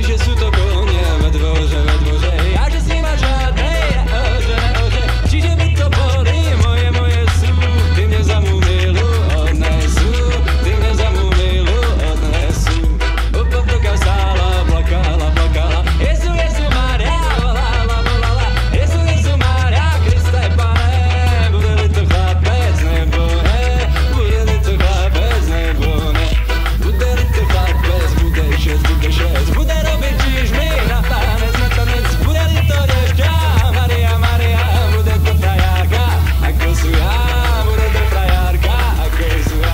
že sú to konie medvože, ja že s nima žiadnej ože, čiže by to boli moje sú, ty mne za mú milu odnesú, ty mne za mú milu odnesú. Upoptoka stála, plakala, Jezu, Mária, volala, Jezu, Mária, Kriste Pane, bude li to chlapec nebo ne, bude li to chlapec nebo ne, bude li to chlapec, bude šest, bude robiť čižmy na tanec, bude li to devča, Maria, bude to frajárka, ako sú ja, bude to frajárka, ako sú ja.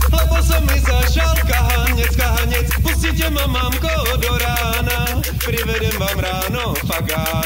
Lebo som mi zašal kahanec, pustíte ma, mamko, do rána, privedem vám ráno fagát.